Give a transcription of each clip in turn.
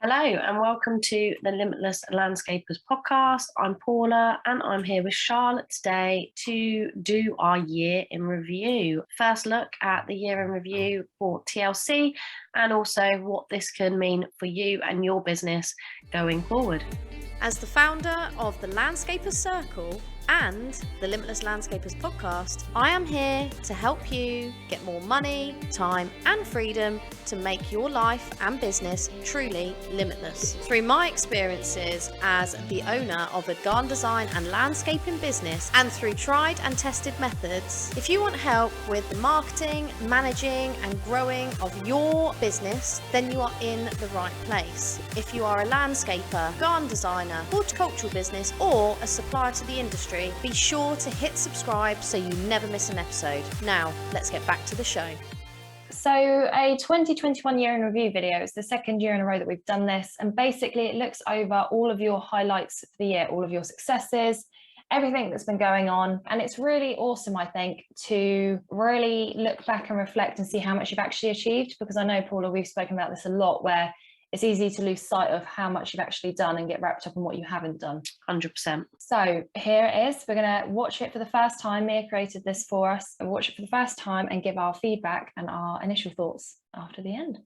Hello and welcome to the Limitless Landscapers podcast. I'm Paula and I'm here with Charlotte today to do our year in review. First look at the year in review for TLC and also what this can mean for you and your business going forward. As the founder of the Landscapers Circle and the Limitless Landscapers podcast, I am here to help you get more money, time and freedom to make your life and business truly limitless. Through my experiences as the owner of a garden design and landscaping business and through tried and tested methods, if you want help with the marketing, managing and growing of your business, then you are in the right place. If you are a landscaper, garden designer, horticultural business or a supplier to the industry, be sure to hit subscribe so you never miss an episode. Now, let's get back to the show. So a 2021 year in review video. It's the second year in a row that we've done this. And basically it looks over all of your highlights for the year, all of your successes, everything that's been going on. And it's really awesome, I think, to really look back and reflect and see how much you've actually achieved. Because I know, Paula, we've spoken about this a lot, where it's easy to lose sight of how much you've actually done and get wrapped up in what you haven't done. 100%. So here it is. We're going to watch it for the first time. Mia created this for us. We'll watch it for the first time and give our feedback and our initial thoughts after the end.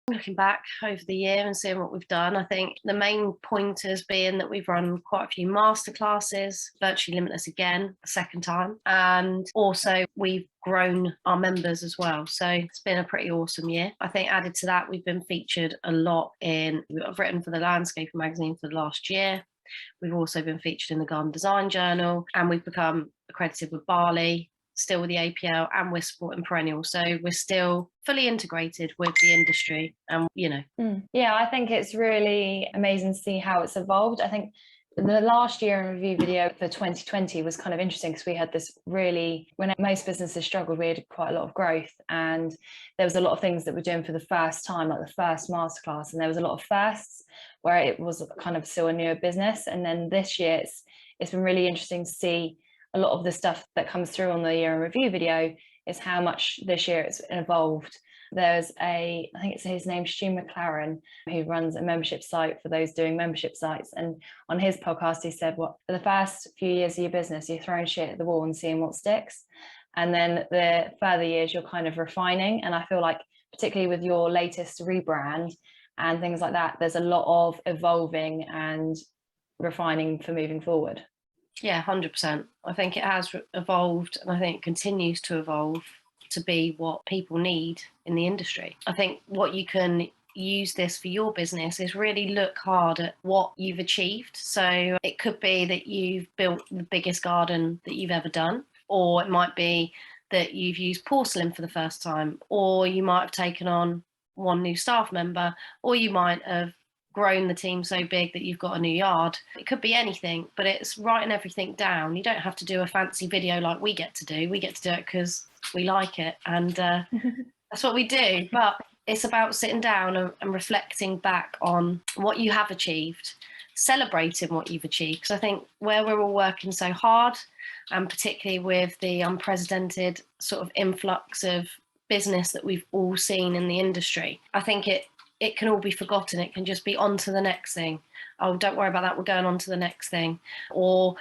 Looking back over the year and seeing what we've done, I think the main pointers being that we've run quite a few masterclasses, virtually limitless again, the second time, and also we've grown our members as well. So it's been a pretty awesome year. I think added to that, we've been featured a lot I've written for the Landscaper magazine for the last year. We've also been featured in the Garden Design Journal, and we've become accredited with Barley, still with the APL, and we're supporting Perennial. So we're still fully integrated with the industry. And, Yeah, I think it's really amazing to see how it's evolved. I think The last year in review video for 2020 was kind of interesting because we had this really, when most businesses struggled, we had quite a lot of growth, and there was a lot of things that we're doing for the first time, like the first masterclass, and there was a lot of firsts where it was kind of still a newer business. And then this year it's been really interesting to see a lot of the stuff that comes through on the year in review video is how much this year it's evolved. There's I think it's his name, Stu McLaren, who runs a membership site for those doing membership sites. And on his podcast, he said, for the first few years of your business, you're throwing shit at the wall and seeing what sticks. And then the further years, you're kind of refining. And I feel like, particularly with your latest rebrand and things like that, there's a lot of evolving and refining for moving forward. Yeah, 100%. I think it has evolved, and I think it continues to evolve to be what people need in the industry. I think what you can use this for your business is really look hard at what you've achieved. So it could be that you've built the biggest garden that you've ever done, or it might be that you've used porcelain for the first time, or you might have taken on one new staff member, or you might have grown the team so big that you've got a new yard. It could be anything, but it's writing everything down. You don't have to do a fancy video like we get to do. We get to do it because we like it, and that's what we do. But it's about sitting down and reflecting back on what you have achieved, celebrating what you've achieved. Because I think where we're all working so hard, and particularly with the unprecedented sort of influx of business that we've all seen in the industry, I think it can all be forgotten. It can just be on to the next thing. Oh, don't worry about that, we're going on to the next thing. Or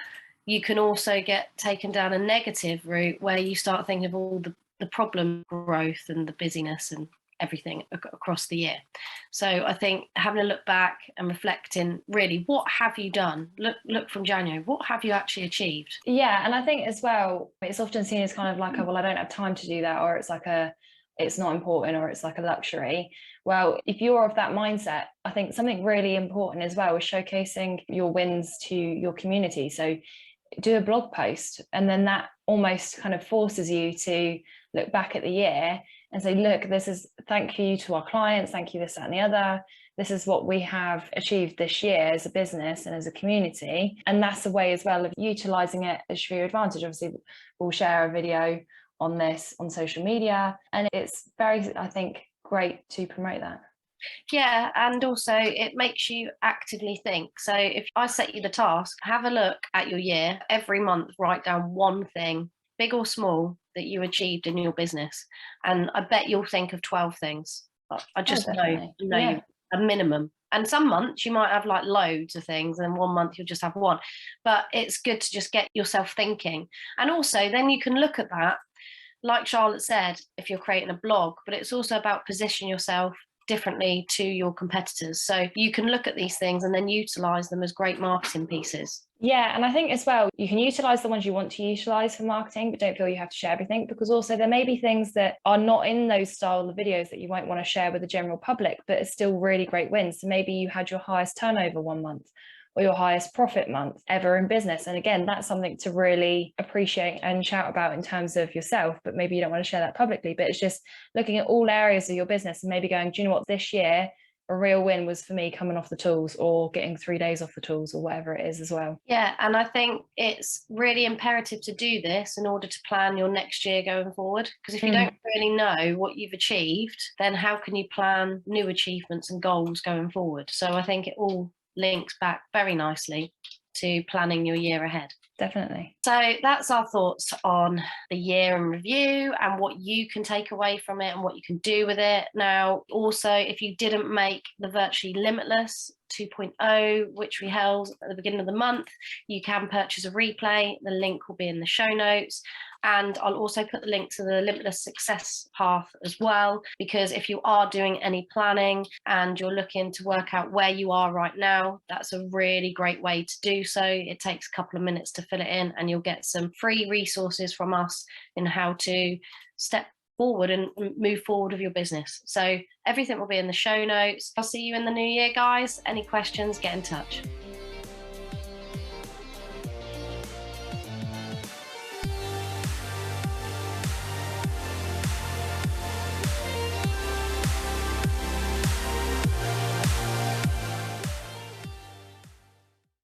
you can also get taken down a negative route where you start thinking of all the problem growth and the busyness and everything across the year. So I think having a look back and reflecting, really, what have you done? Look from January, what have you actually achieved? Yeah, and I think as well, it's often seen as kind of like, well, I don't have time to do that, or it's like it's not important, or it's like a luxury. Well, if you're of that mindset, I think something really important as well is showcasing your wins to your community. So do a blog post, and then that almost kind of forces you to look back at the year and say, look, this is thank you to our clients, thank you this, that and the other. This is what we have achieved this year as a business and as a community. And that's a way as well of utilising it as for your advantage. Obviously, we'll share a video on this on social media, and it's very, I think, great to promote that. Yeah, and also it makes you actively think. So if I set you the task, have a look at your year, every month write down one thing, big or small, that you achieved in your business, and I bet you'll think of 12 things. I just know yeah. A minimum. And some months you might have like loads of things, and one month you'll just have one. But it's good to just get yourself thinking. And also then you can look at that, like Charlotte said, if you're creating a blog, but it's also about positioning yourself differently to your competitors. So you can look at these things and then utilize them as great marketing pieces. Yeah, and I think as well, you can utilize the ones you want to utilize for marketing, but don't feel you have to share everything, because also there may be things that are not in those style of videos that you won't want to share with the general public, but it's still really great wins. So maybe you had your highest turnover one month, or your highest profit month ever in business. And again, that's something to really appreciate and shout about in terms of yourself, but maybe you don't want to share that publicly. But it's just looking at all areas of your business and maybe going, do you know what, this year a real win was for me coming off the tools, or getting 3 days off the tools, or whatever it is as well. Yeah, and I think it's really imperative to do this in order to plan your next year going forward, because if you don't really know what you've achieved, then how can you plan new achievements and goals going forward? So I think it all links back very nicely to planning your year ahead. Definitely. So that's our thoughts on the year in review and what you can take away from it and what you can do with it. Now, also, if you didn't make the Virtually Limitless 2.0, which we held at the beginning of the month, you can purchase a replay. The link will be in the show notes. And I'll also put the link to the Limitless Success Path as well, because if you are doing any planning and you're looking to work out where you are right now, that's a really great way to do so. It takes a couple of minutes to fill it in, and you'll get some free resources from us in how to step forward and move forward with your business. So everything will be in the show notes. I'll see you in the new year, guys. Any questions, get in touch.